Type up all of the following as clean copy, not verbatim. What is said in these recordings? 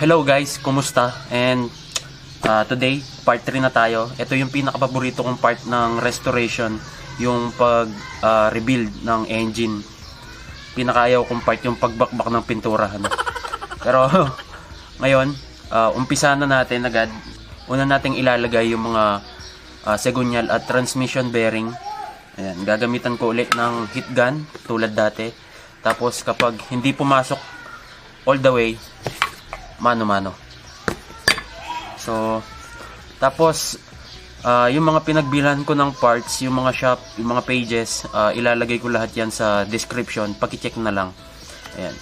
Hello guys, kumusta? And today, part 3 na tayo. Ito yung pinaka-paborito kong part ng restoration, yung pag-rebuild ng engine. Pinakayaw kong part yung pagbakbak ng pintura. Pero ngayon, umpisa na natin agad. Una nating ilalagay yung mga segunyal at transmission bearing. Ayan, gagamitan ko ulit ng heat gun tulad dati. Tapos kapag hindi pumasok all the way, mano-mano. So, tapos yung mga pinagbilhan ko ng parts, yung mga shop, yung mga pages, ilalagay ko lahat yan sa description. Paki-check na lang. Ayan.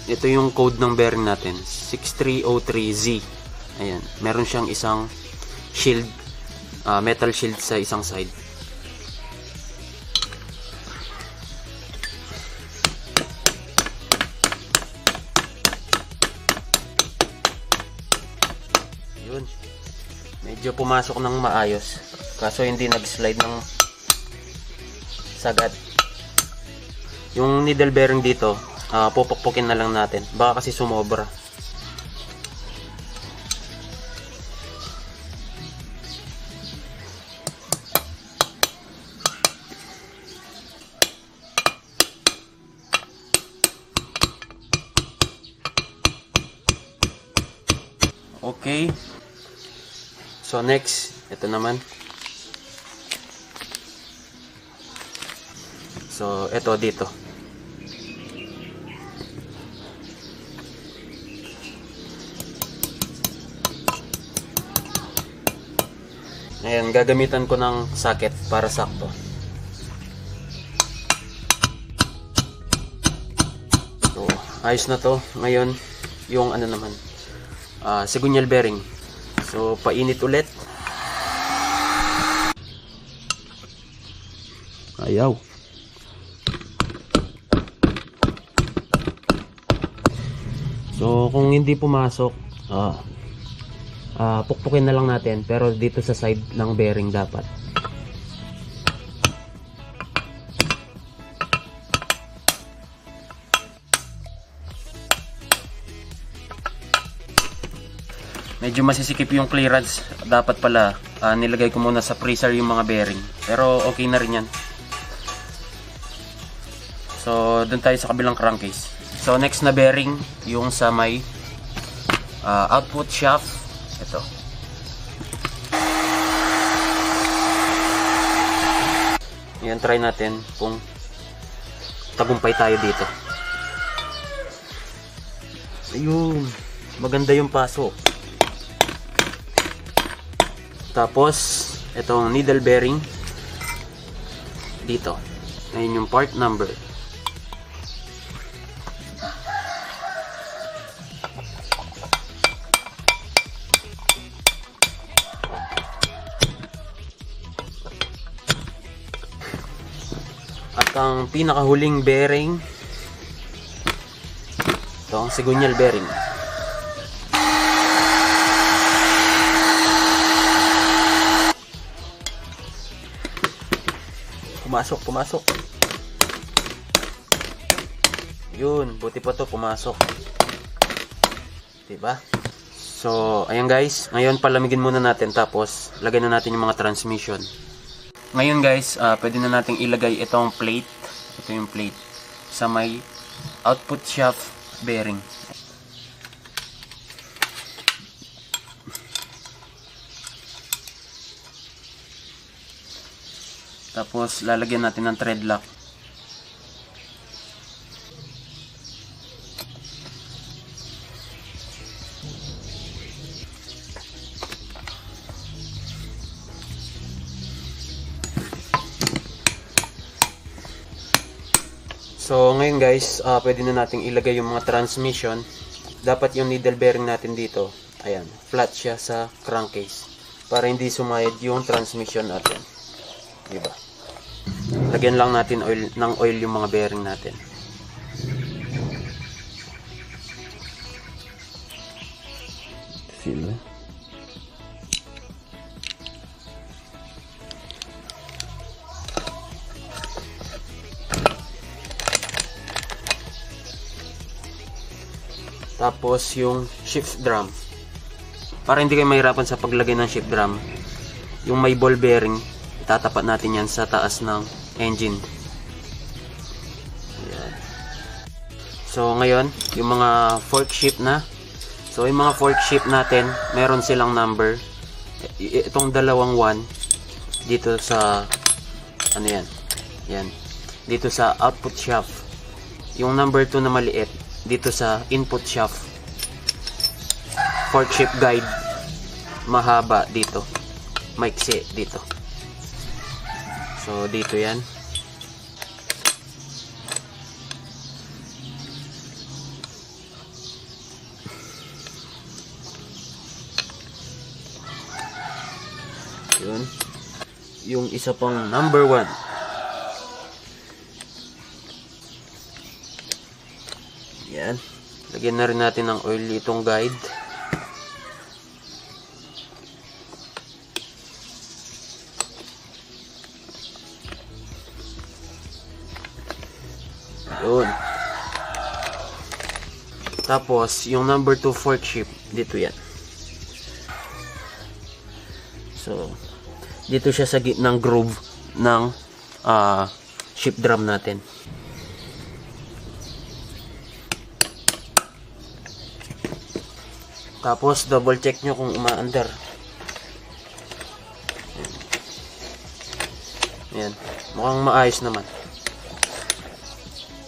Ito yung code ng bearing natin, 6303Z. Ayan, meron siyang isang shield, metal shield sa isang side. Yun, medyo pumasok ng maayos, kaso hindi nag-slide ng sagad. Yung needle bearing dito, pupukpukin na lang natin, baka kasi sumobra. Okay. So next, ito naman. So ito dito. Ayan, gagamitan ko ng socket para sakto. So, ayos na to. Ngayon, yung ano naman, segunyal bearing. So, painit ulit. Ayaw. So, kung hindi pumasok, pukpukin na lang natin, pero dito sa side ng bearing dapat. Medyo masisikip yung clearance. Dapat pala nilagay ko muna sa freezer yung mga bearing, pero okay na rin yan. So dun tayo sa kabilang crankcase. So next na bearing, yung sa may output shaft. Ito. Yan, try natin kung tagumpay tayo dito. Ayun, maganda yung pasok. Tapos, itong needle bearing dito. Ayun yung part number. At ang pinakahuling bearing, ito ang segunyal bearing. Pumasok. Yun, buti pa to pumasok. Diba? So, ayan guys, ngayon palamigin muna natin, tapos lagay na natin yung mga transmission. Ngayon guys, pwede na nating ilagay itong plate. Ito yung plate sa may output shaft bearing. Tapos lalagyan natin ng thread lock. So ngayon guys, pwede na nating ilagay yung mga transmission. Dapat yung needle bearing natin dito, ayan, flat siya sa crankcase para hindi sumayad yung transmission natin. Diba? Lagyan lang natin ng oil yung mga bearing natin. Sila. Tapos yung shift drum. Para hindi kayo mahirapan sa paglagay ng shift drum, yung may ball bearing, itatapat natin yan sa taas ng engine. Ayan. So ngayon, yung mga fork shift na. So yung mga fork shift natin, meron silang number. Itong dalawang 1 dito sa ano yan? Yan. Dito sa output shaft. Yung number 2 na maliit dito sa input shaft. Fork shift guide mahaba dito. Maiksi dito. So dito yan. Yun. Yung isa pang number 1. Yan. Lagyan na rin natin ng oil itong guide. Yun. Tapos, yung number 2 fork shift, dito yan. So, dito siya sa gitnang groove ng shift drum natin. Tapos, double check nyo kung umaandar. Ayan. Mukhang maayos naman.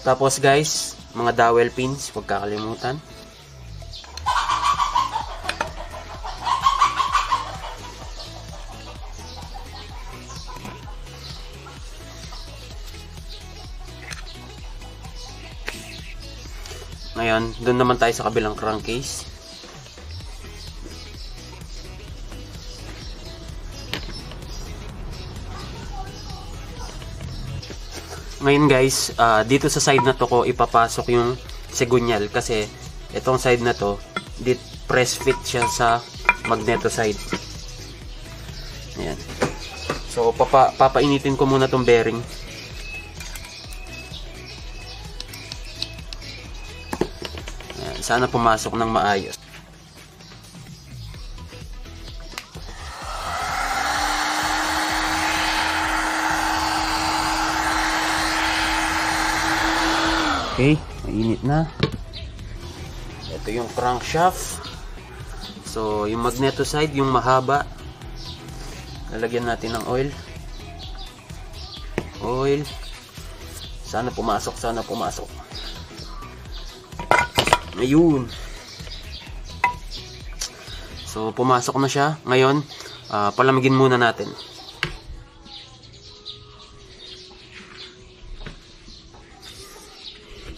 Tapos guys, mga dowel pins, huwag kakalimutan. Ngayon, doon naman tayo sa kabilang crankcase. Ngayon guys, dito sa side na to ko ipapasok yung segunyal kasi itong side na to, press fit siya sa magneto side. Ayan. So papainitin ko muna tong bearing. Ayan. Sana pumasok ng maayos. Okay, mainit na. Ito yung crankshaft. So, yung magneto side, yung mahaba. Lalagyan natin ng oil. Oil. Sana pumasok, sana pumasok. Ayun. So, pumasok na siya. Ngayon, palamigin muna natin.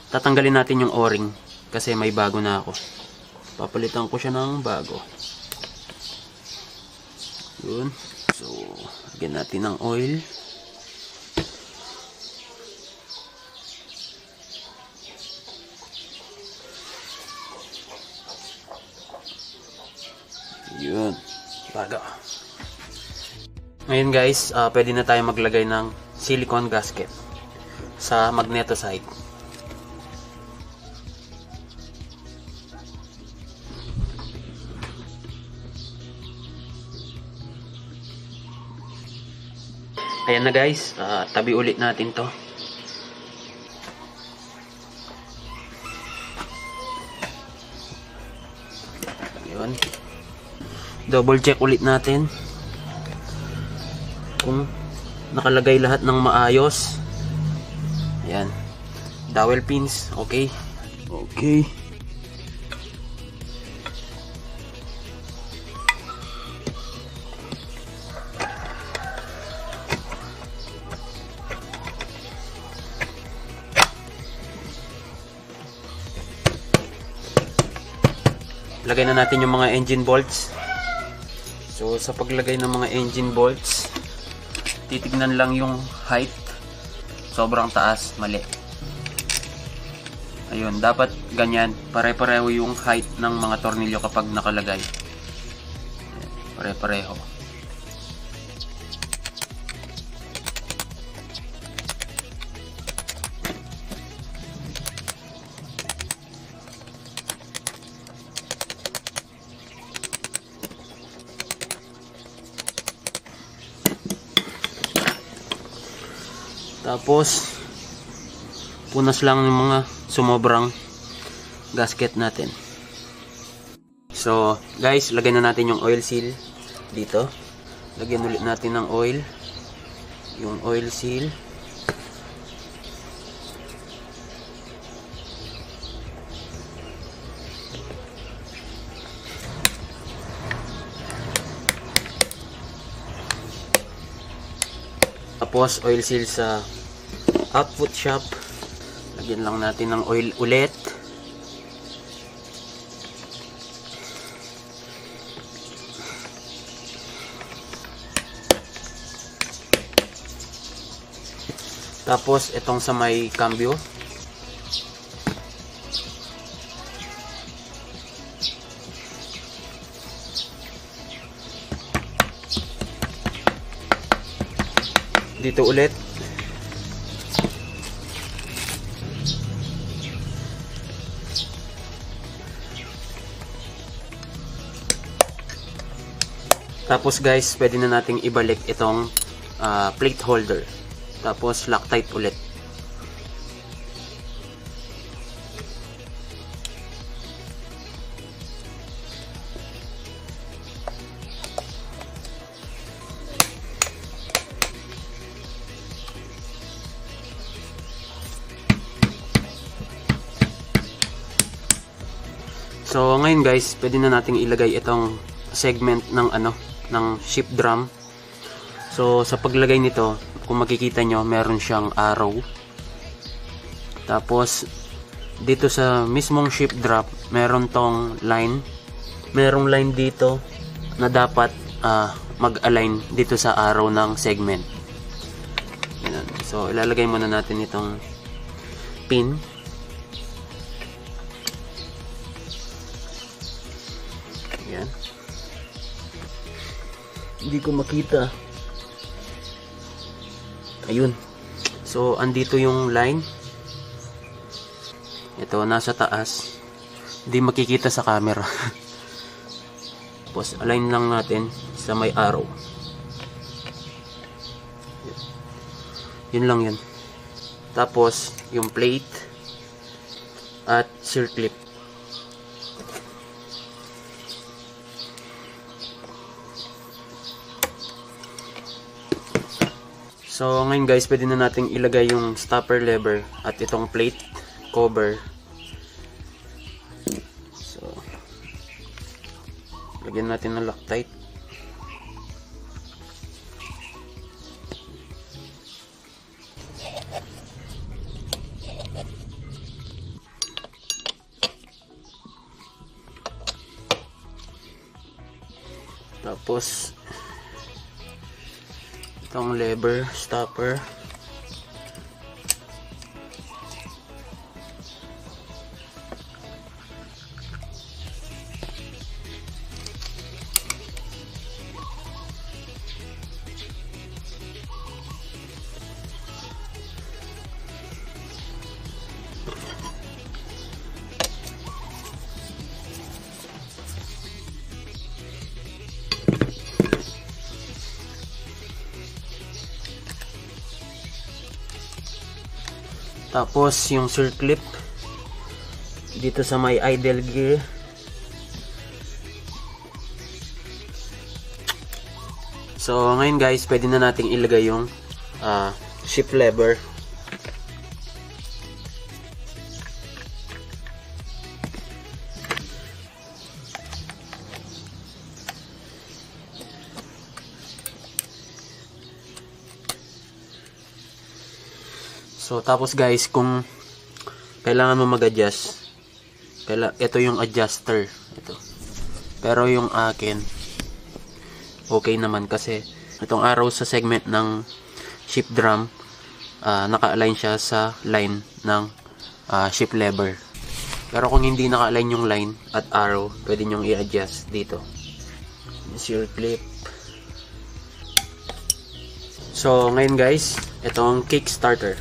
Tatanggalin natin yung o-ring kasi may bago na ako. Papalitan ko siya ng bago. Yun. So, lagyan natin ng oil. Yun. Bago. Ngayon guys, pwede na tayo maglagay ng silicone gasket sa magneto side. Ayan na guys, tabi ulit natin to. Yun. Double check ulit natin kung nakalagay lahat ng maayos. Ayan. Dowel pins, okay. Okay. Lagay na natin yung mga engine bolts. So sa paglagay ng mga engine bolts, titignan lang yung height. Sobrang taas, mali. Ayun, dapat ganyan. Pare-pareho yung height ng mga tornilyo kapag nakalagay. Pare-pareho. Tapos punas lang yung mga sumobrang gasket natin. So guys, lagyan na natin yung oil seal dito. Lagyan ulit natin ng oil, yung oil seal. Tapos oil seal sa output shop. Lagyan lang natin ng oil ulit. Tapos itong sa may cambio, dito ulit. Tapos guys, pwede na nating ibalik itong plate holder. Tapos Loctite ulit. So ngayon guys, pwede na nating ilagay itong segment ng ng ship drum. So sa paglagay nito, kung makikita nyo, meron siyang arrow. Tapos dito sa mismong ship drop, meron tong line. Merong line dito na dapat mag-align dito sa arrow ng segment. Ganun. So ilalagay muna natin itong pin. Yan. Hindi ko makita. Ayun. So andito yung line. Ito nasa taas. Hindi makikita sa camera. Tapos align lang natin sa may arrow. Yun lang yun. Tapos yung plate at circlip. So ngayon guys, pwede na nating ilagay yung stopper lever at itong plate cover. So lagyan natin ng Loctite. Tapos itong lever stopper. Tapos yung circlip dito sa may idle gear. So ngayon guys, pwede na nating ilagay yung ship lever. So tapos guys, kung kailangan mo mag-adjust, ito yung adjuster ito. Pero yung akin okay naman kasi itong arrow sa segment ng ship drum, naka-align siya sa line ng ship lever. Pero kung hindi naka-align yung line at arrow, pwede nyong i-adjust dito. Your clip. So ngayon guys, itong kickstarter.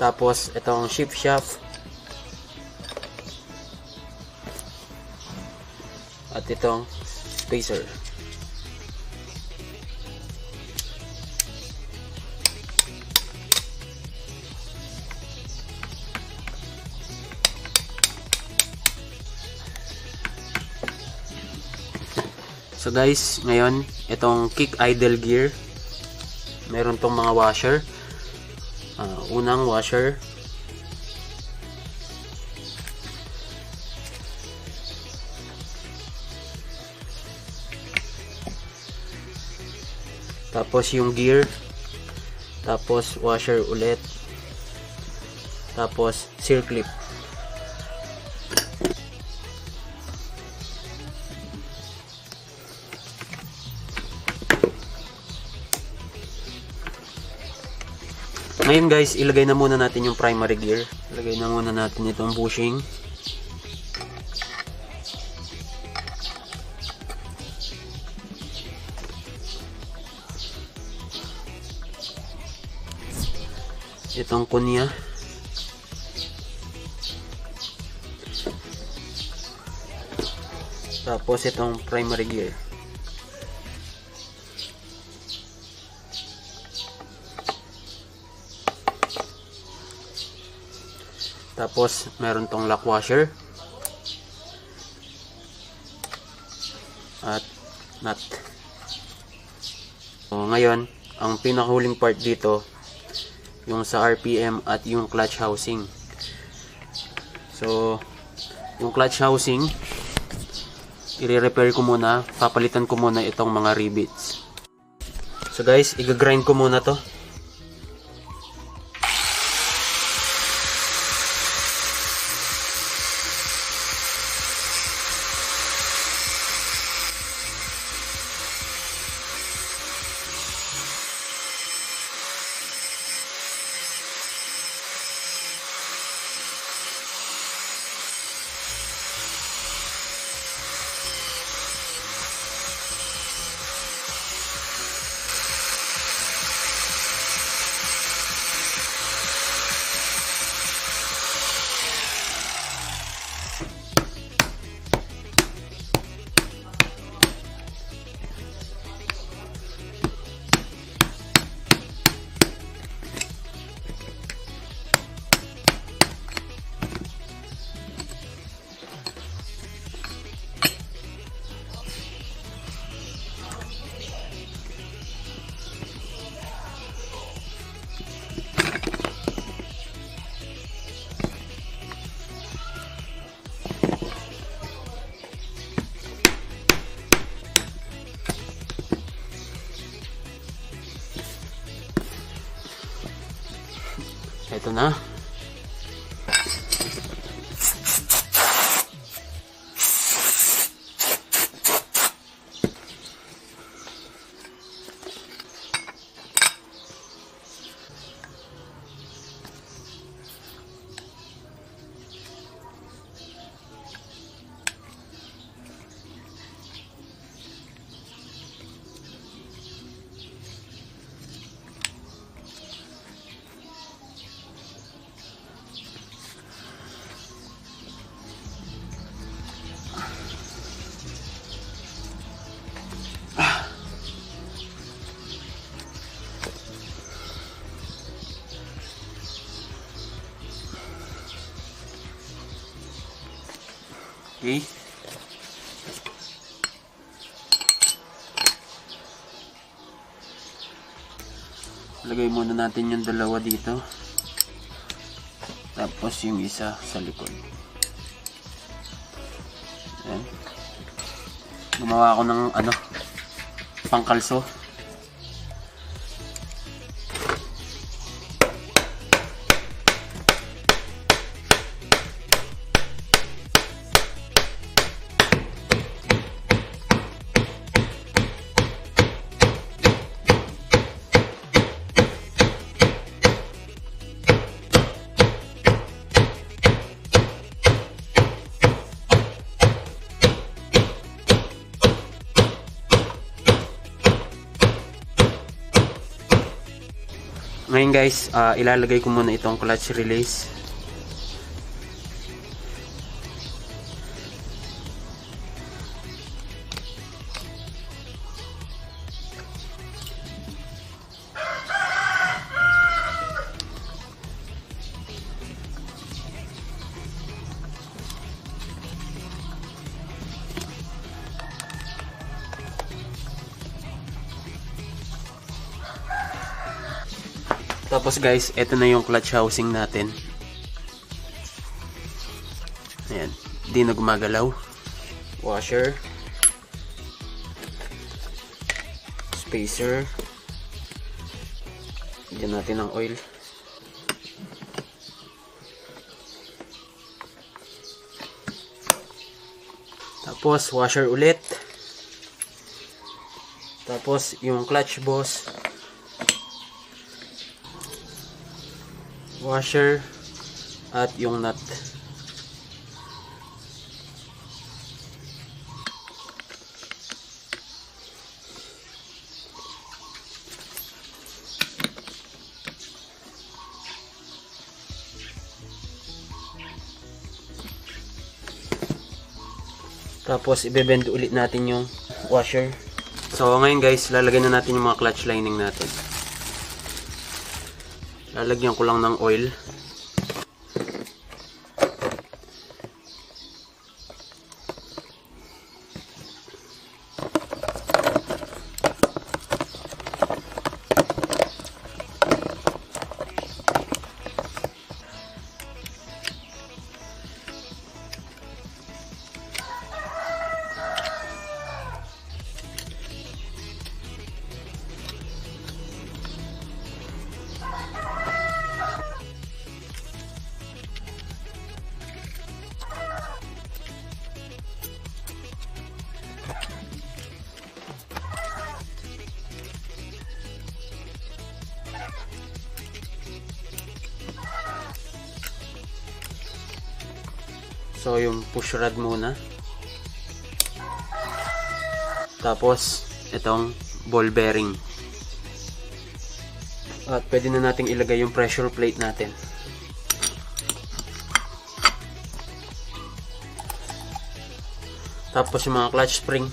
Tapos itong shift shaft. At itong spacer. So guys, ngayon itong kick idle gear, meron tong mga washer. Unang washer, tapos yung gear, tapos washer ulit, tapos circlip. Ngayon guys, ilagay na muna natin yung primary gear. Ilagay na muna natin itong bushing. Itong kunya. Tapos itong primary gear. Tapos meron tong lock washer at nut. So, ngayon, ang pinakahuling part dito, yung sa RPM at yung clutch housing. So, yung clutch housing, i-repair ko muna, papalitan ko muna itong mga rivets. So guys, i-grind ko muna to. Ito na. Okay. Lagay muna natin yung dalawa dito. Tapos yung isa sa likod. Ayan. Gumawa ako ng pangkalso. ngayon guys, ilalagay ko muna itong clutch release. Tapos guys, ito na yung clutch housing natin. Ayan, di na gumagalaw. Washer, spacer, lagyan natin ng oil. Tapos washer ulit. Tapos yung clutch boss, washer, at yung nut. Tapos ibebend ulit natin yung washer. So ngayon guys, lalagyan na natin yung mga clutch lining natin. Lalagyan ko lang ng oil. So yung push rod muna. Tapos itong ball bearing. At pwede na nating ilagay yung pressure plate natin. Tapos yung mga clutch spring.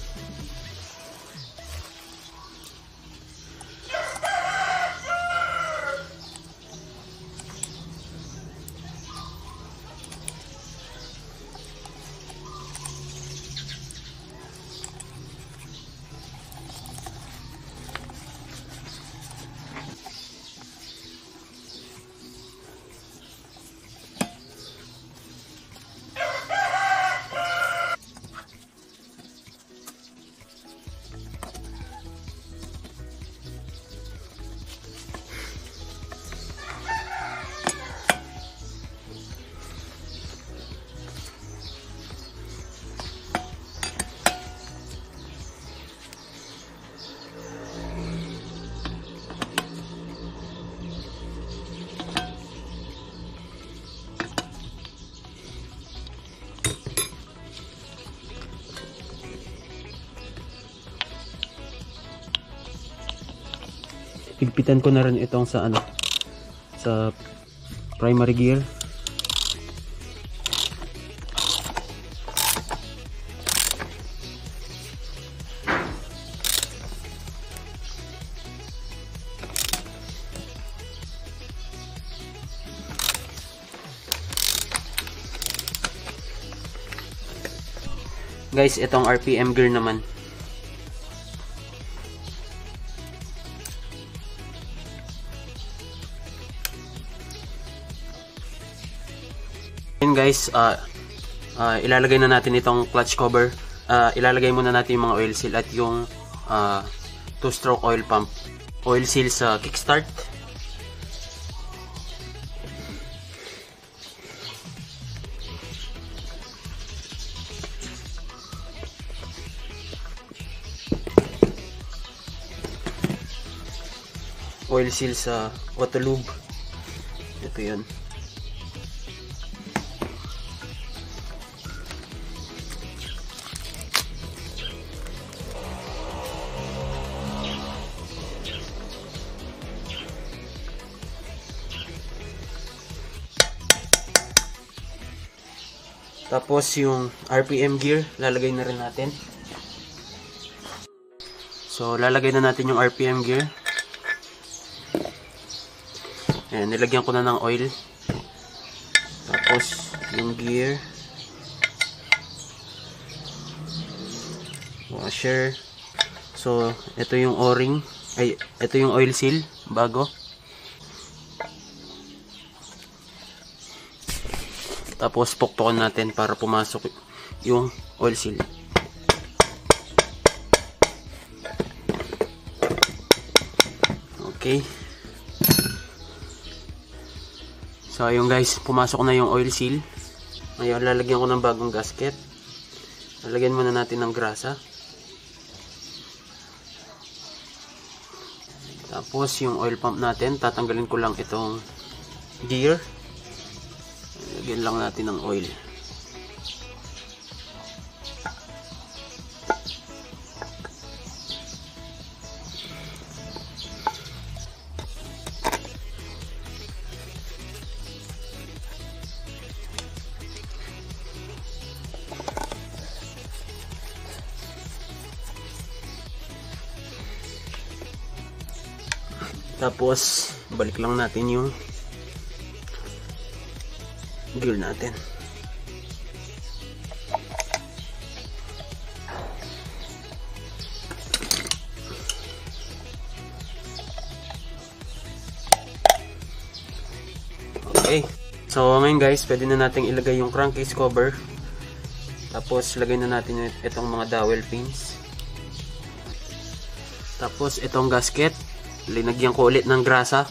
Higpitan ko na rin itong sa sa primary gear. Guys, itong RPM gear naman. Yun guys, ilalagay na natin itong clutch cover. Ilalagay muna natin yung mga oil seal at yung 2-stroke oil pump. Oil seal sa kickstart. Oil seal sa auto lube. Ito yun. Tapos yung RPM gear, lalagay na rin natin. So, lalagay na natin yung RPM gear. Ayan, nilagyan ko na ng oil. Tapos, yung gear. Washer. So, ito yung o-ring. Ay, ito yung oil seal. Bago. Tapos, pukpukan natin para pumasok yung oil seal. Okay. So, ayun guys, pumasok na yung oil seal. Ngayon, lalagyan ko ng bagong gasket. Lalagyan muna natin ng grasa. Tapos, yung oil pump natin, tatanggalin ko lang itong gear. Lagyan lang natin ng oil. Tapos, balik lang natin yung gear natin. Okay. So, ngayon guys, pwede na natin ilagay yung crankcase cover. Tapos, lagay na natin itong mga dowel pins. Tapos, itong gasket. Linagyan ko ulit ng grasa.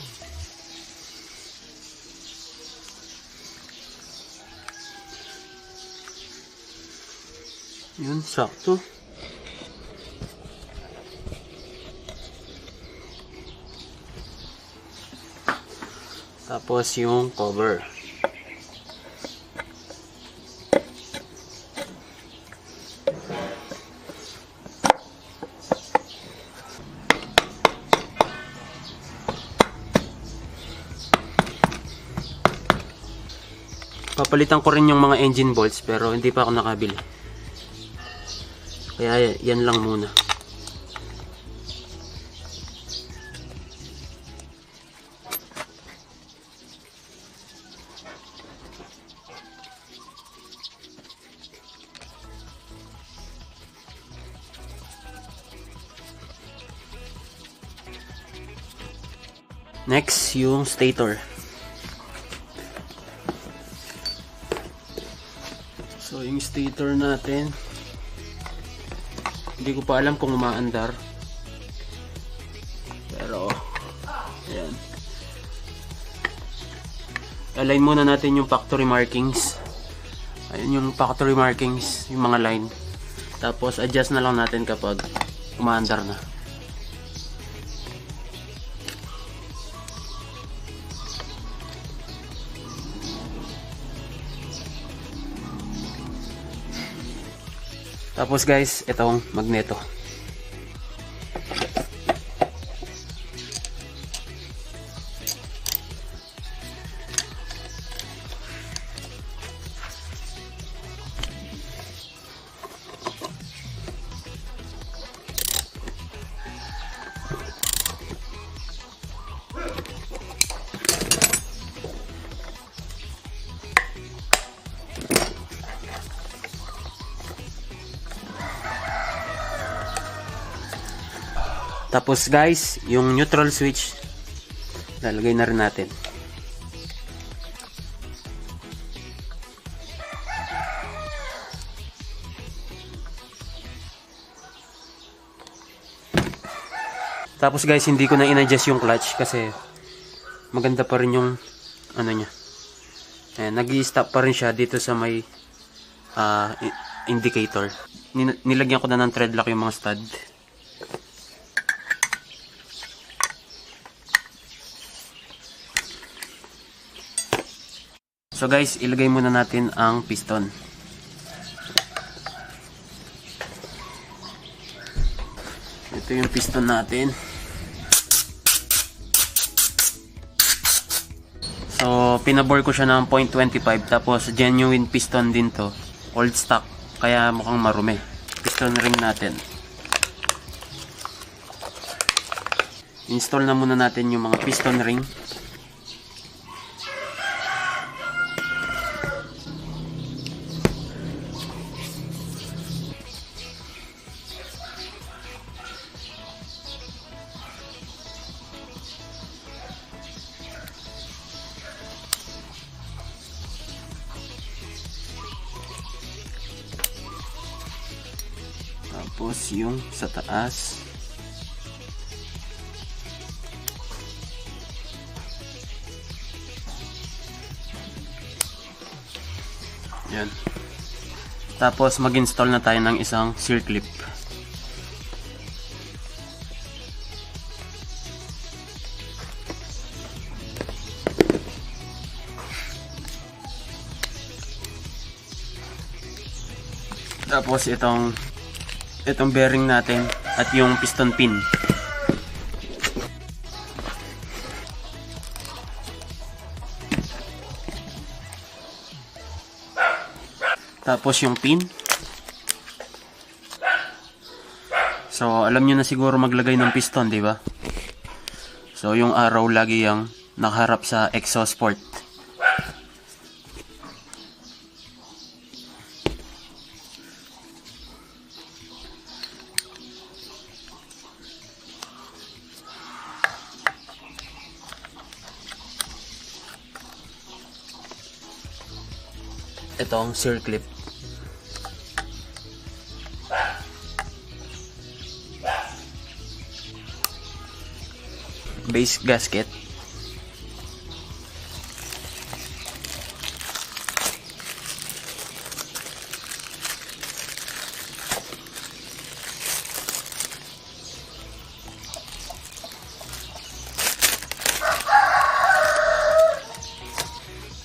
Yun, sakto. Tapos yung cover. Papalitan ko rin yung mga engine bolts pero hindi pa ako nakabili. Kaya yan lang muna. Next, yung stator. So, yung stator natin, hindi ko pa alam kung umaandar. Pero, ayan. Align muna natin yung factory markings. Ayun yung factory markings, yung mga line. Tapos, adjust na lang natin kapag umaandar na. Tapos guys, itong magneto. Tapos guys, yung neutral switch lalagay na rin natin. Tapos guys, hindi ko na in-adjust yung clutch kasi maganda pa rin yung ano niya. Ayan, nag-i-stop pa rin siya dito sa may indicator. Nilagyan ko na ng thread lock yung mga stud. So guys, ilagay muna natin ang piston. Ito yung piston natin. So, pinabore ko siya ng 0.25 tapos genuine piston din to. old stock, kaya mukhang marumi. Piston ring natin. Install na muna natin yung mga piston ring. Tapos yung sa taas. Yan. Tapos mag-install na tayo ng isang circlip. Tapos itong bearing natin at yung piston pin. Tapos yung pin. So alam niyo na siguro maglagay ng piston, di ba? So yung arrow lagi yung nakaharap sa exhaust port. Itong circlip. Base gasket.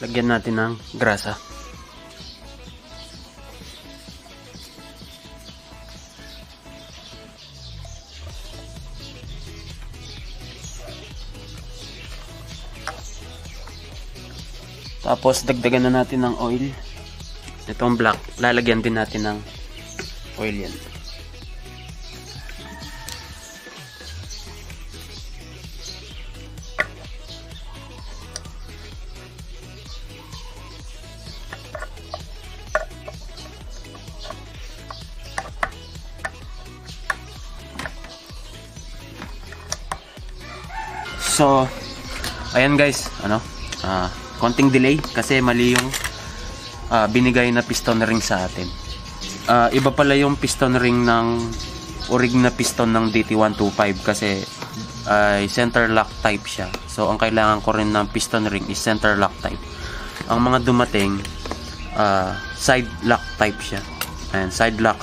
Lagyan natin ng grasa. Tapos dagdagan na natin ng oil. Itong black, lalagyan din natin ng oil yan. So, ayan guys, konting delay kasi mali yung binigay na piston ring sa atin. Iba pala yung piston ring ng orig na piston ng DT125 kasi center lock type siya. So, ang kailangan ko rin ng piston ring is center lock type. Ang mga dumating, side lock type siya. Ayan, side lock.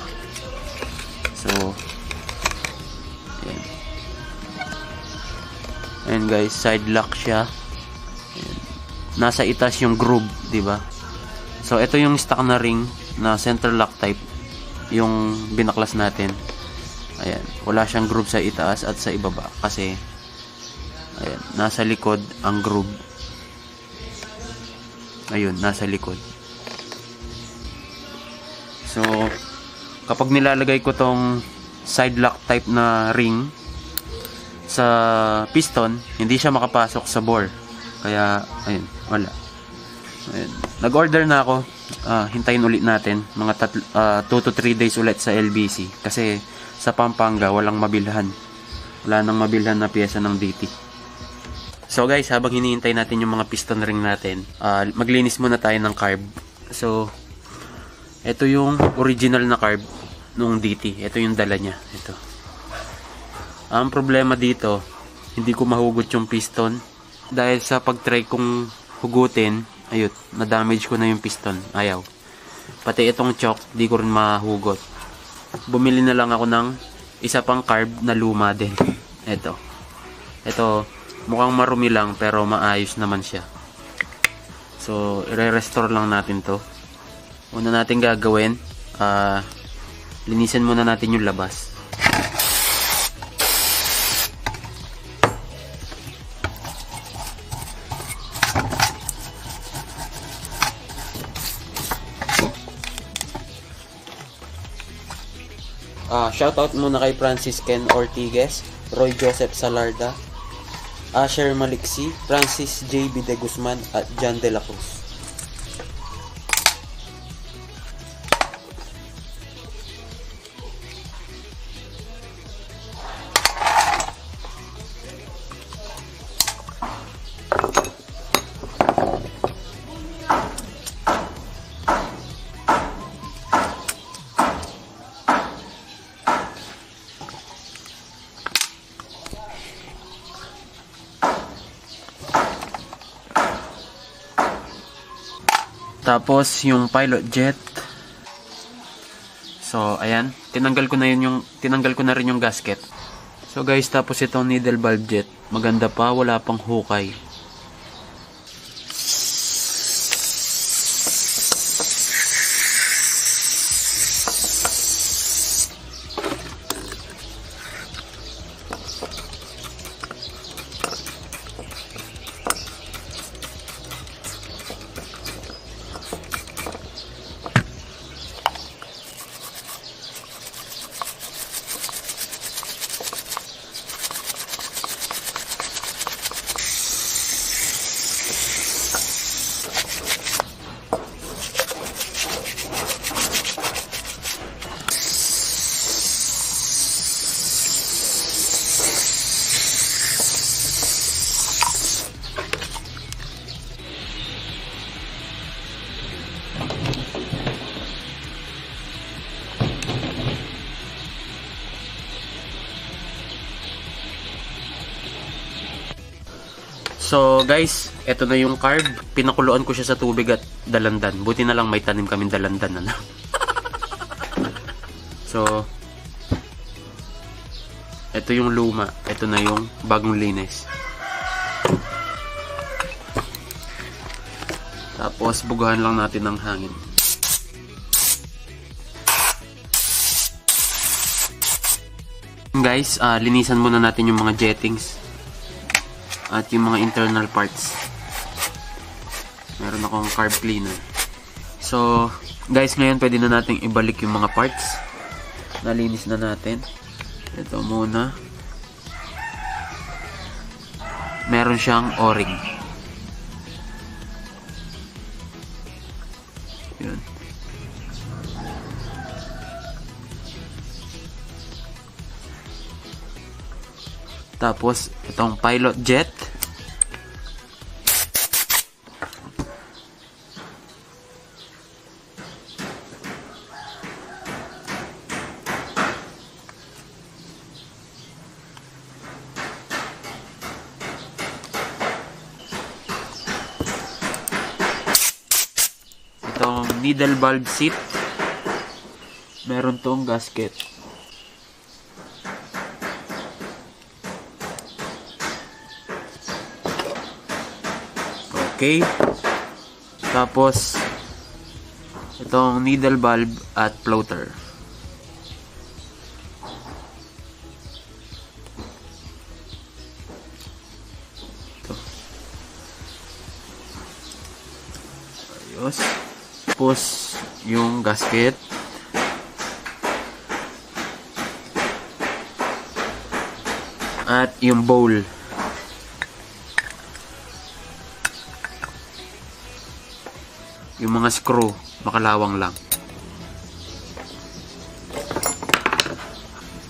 So, ayan. Ayan guys, side lock siya. Ayan. Nasa itas yung groove, di ba? So ito yung stock na ring na center lock type, yung binaklas natin. Ayan, wala siyang groove sa itaas at sa ibaba kasi ayan, nasa likod ang groove. Ayun, nasa likod. So kapag nilalagay ko tong side lock type na ring sa piston, hindi siya makapasok sa bore. Kaya, ayun, wala. Ayun. Nag-order na ako. Hintayin ulit natin. Mga 2 to 3 days ulit sa LBC. Kasi sa Pampanga, walang mabilhan. Wala nang mabilhan na pyesa ng DT. So guys, habang hinihintay natin yung mga piston ring natin, maglinis muna tayo ng carb. So, ito yung original na carb nung DT. Ito yung dala niya. Ito. Ang problema dito, hindi ko mahugot yung piston dahil sa pag-try kong hugutin, ayun, na-damage ko na yung piston. Ayaw. Pati itong choke, di ko rin mahugot. Bumili na lang ako ng isa pang carb na luma din. Ito. Ito, mukhang marumi lang pero maayos naman siya. So, i-restore lang natin to. Una natin gagawin, linisin muna natin yung labas. Shoutout muna kay Francis Ken Ortiguez, Roy Joseph Salarda, Asher Maliksi, Francis J.B. De Guzman at John De La Cruz. Tapos yung pilot jet. So ayan, tinanggal ko na rin yung gasket. So guys, tapos itong needle valve jet, maganda pa, wala pang hukay. So guys, eto na yung carb. Pinakuluan ko siya sa tubig at dalandan. Buti na lang may tanim kaming dalandan. Ano? So, eto yung luma. Eto na yung bagong linis. Tapos, bugahan lang natin ng hangin. Guys, linisan muna natin yung mga jettings at yung mga internal parts. Meron akong carb cleaner. So guys, ngayon pwede na nating ibalik yung mga parts. Nalinis na natin. Ito muna. Meron siyang o-ring. Yun. Tapos, itong pilot jet. Itong needle valve seat. Meron tong gasket. Okay. Tapos itong needle valve at floater. Ito. Ayos. Tapos yung gasket. At yung bowl. Yung mga screw, makalawang lang.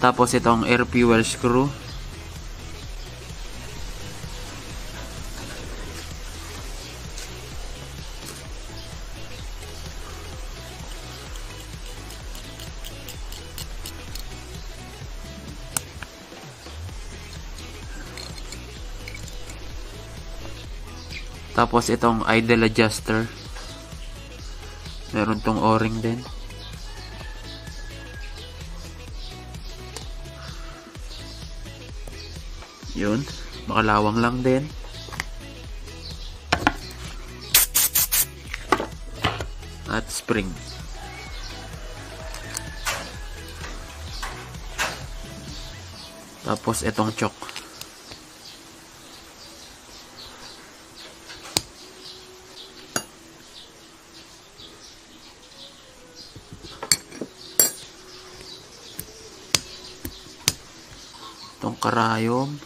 Tapos itong air fuel screw. Tapos itong idle adjuster. Meron tong o-ring din. Yun. Makalawang lang din. At spring. Tapos itong choke. karayom.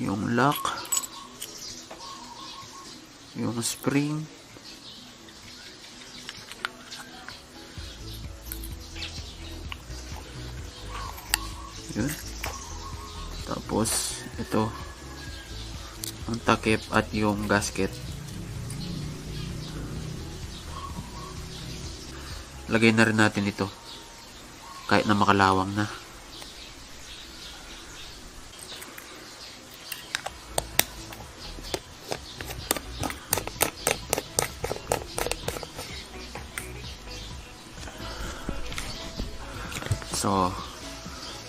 Yung lock. Yung spring. Yun. Tapos, ito. Ang takip at yung gasket. Lagay na rin natin ito. Kahit na makalawang na. So,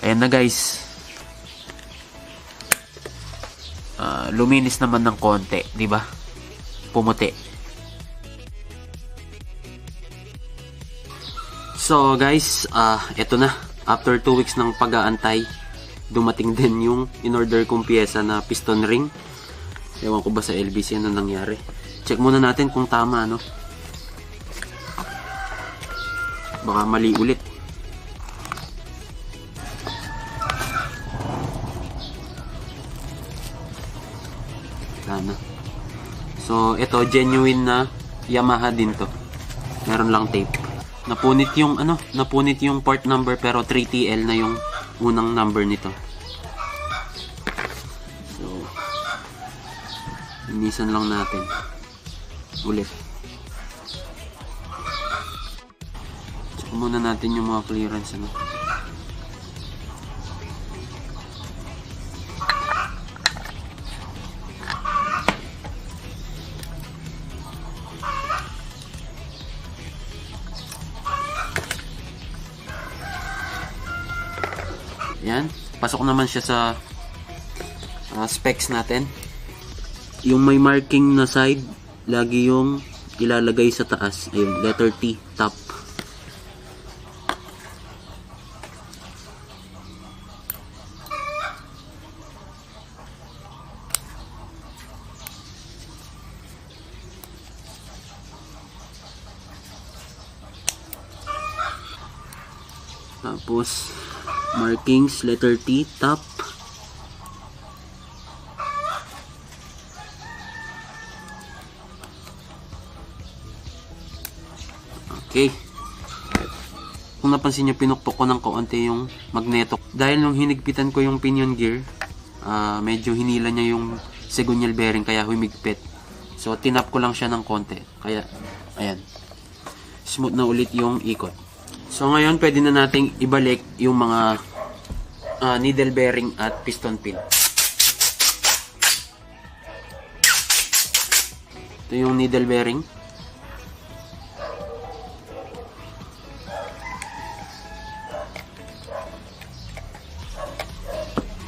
ayan na guys. Luminis naman ng konti, di ba? Pumuti. So guys, eto na. After 2 weeks ng pag-aantay, dumating din yung in-order kong piyesa na piston ring. Ewan ko ba sa LBC ano nangyari. Check muna natin kung tama, no? Baka mali ulit. Sana. So, ito genuine na Yamaha din to. Meron lang tape. Napunit yung part number pero 3TL na yung unang number nito. So, inisan lang natin. Ulit. Check muna natin yung mga clearance, ano. Yan, pasok naman siya sa specs natin. Yung may marking na side, lagi yung ilalagay sa taas. Ayun, letter T, top. Tapos markings, letter T, top. Okay. Kung napansin nyo, pinukpok ko ng kaunti yung magneto. Dahil nung hinigpitan ko yung pinion gear, medyo hinila niya yung segunyal bearing kaya humigpit. So, tinap ko lang siya ng konti. Kaya, ayan. Smooth na ulit yung ikot. So ngayon pwede na nating ibalik yung mga needle bearing at piston pin. Ito yung needle bearing.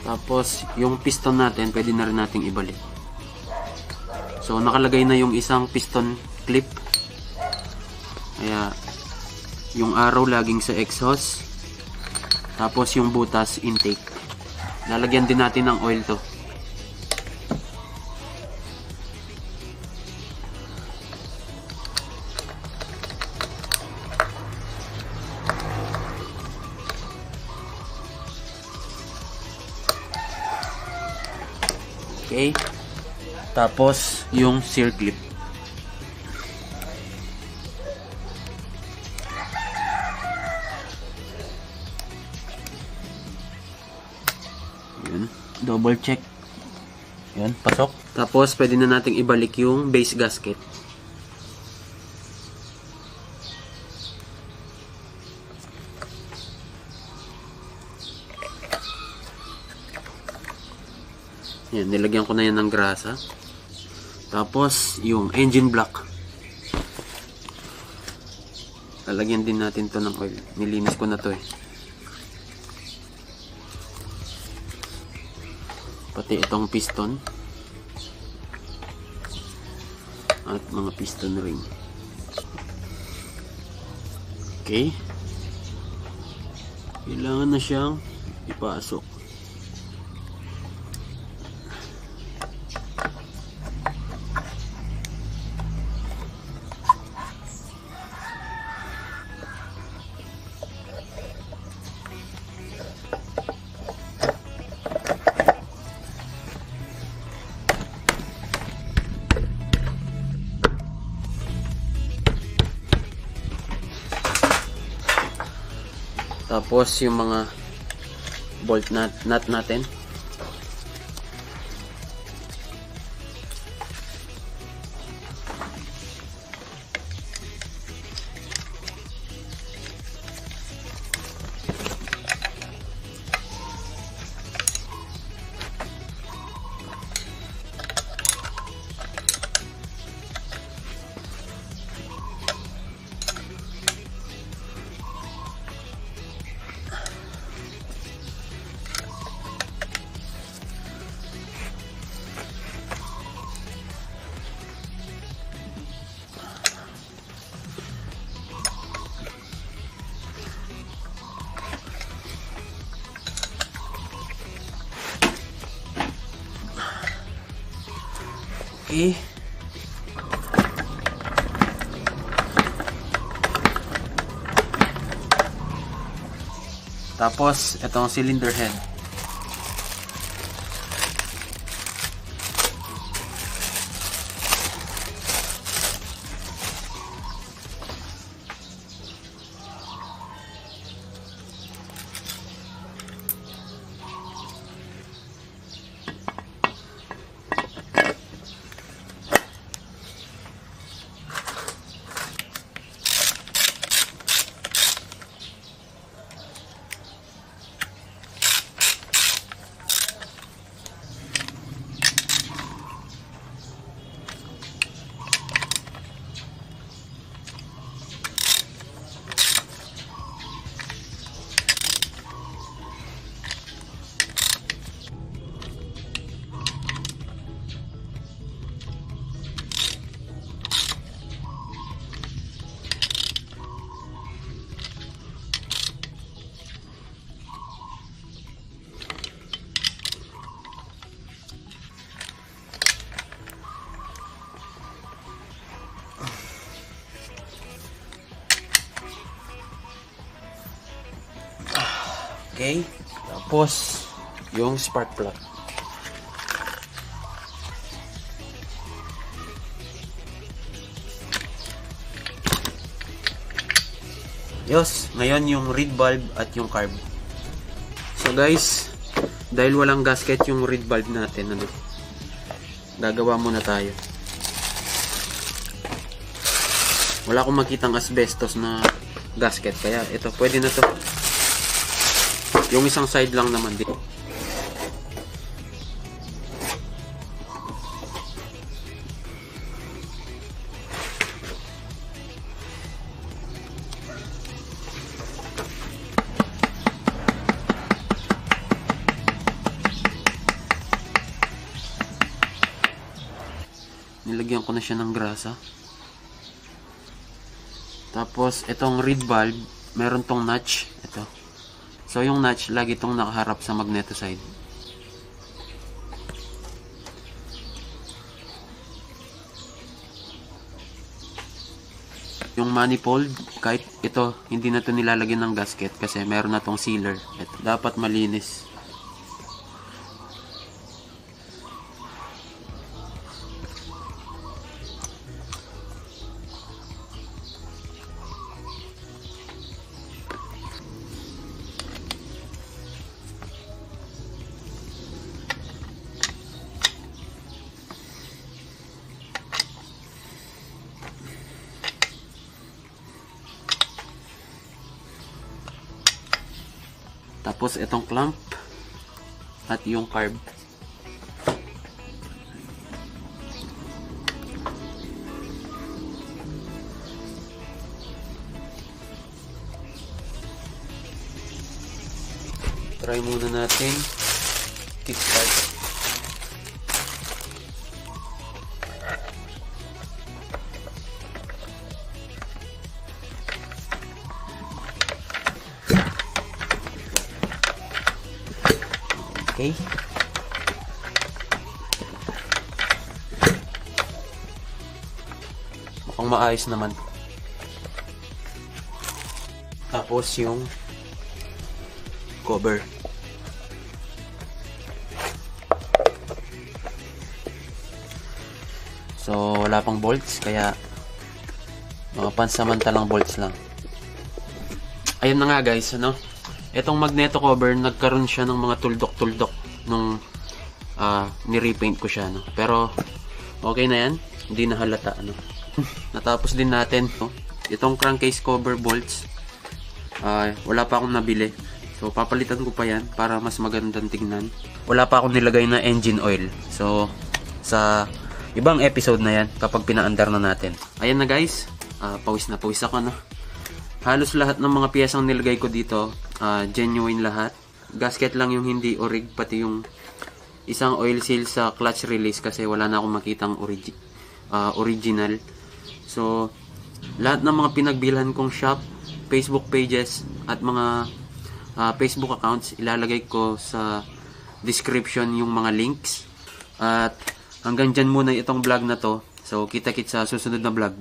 Tapos yung piston natin pwede na rin nating ibalik. So nakalagay na yung isang piston clip. Kaya yung arrow laging sa exhaust. Tapos yung butas intake. Lalagyan din natin ng oil to. Okay. Tapos yung sear clip. Double check. Yan, pasok. Tapos, pwede na nating ibalik yung base gasket. Yan, nilagyan ko na yan ng grasa. Tapos, yung engine block. Lalagyan din natin to ng oil. Nilinis ko na to eh. Pati itong piston at mga piston ring. Okay, kailangan na siyang ipasok. Tapos yung mga bolt nut natin. Okay. Tapos, itong cylinder head. Okay. Tapos, yung spark plug. Yos, ngayon yung reed valve at yung carb. So guys, dahil walang gasket yung reed valve natin, gagawa muna tayo. Wala akong makitang asbestos na gasket, kaya ito, pwede na to. Yung isang side lang naman din. Nilagyan ko na siya ng grasa. Tapos, itong reed valve, meron tong notch. Ito. So, yung notch, lagi itong nakaharap sa magneto side. Yung manifold, kahit ito, hindi na ito nilalagyan ng gasket kasi meron na tong sealer. Ito, dapat malinis. Tapos itong clamp at yung carb. Try muna natin kickstart. Okay. Mukhang maayos naman. Tapos yung cover. So, wala pang bolts, kaya mga pansamantalang bolts lang. Ayun na nga guys, ano? Itong magneto cover, nagkaroon siya ng mga tuldok-tuldok nung ni-repaint ko siya, no? Pero okay na yan, hindi na halata, no? Natapos din natin, no? Itong crankcase cover bolts, wala pa akong nabili. So papalitan ko pa yan para mas magandang tingnan. Wala pa akong nilagay na engine oil. So sa ibang episode na yan kapag pinaandar na natin. Ayan na guys, pawis na pawis ako, no? Halos lahat ng mga piyesang nilagay ko dito, genuine lahat. Gasket lang yung hindi orig, pati yung isang oil seal sa clutch release kasi wala na akong makitang original. So, lahat ng mga pinagbilhan kong shop, Facebook pages, at mga Facebook accounts, ilalagay ko sa description yung mga links. At hanggang dyan muna itong vlog na to. So, kita-kits sa susunod na vlog.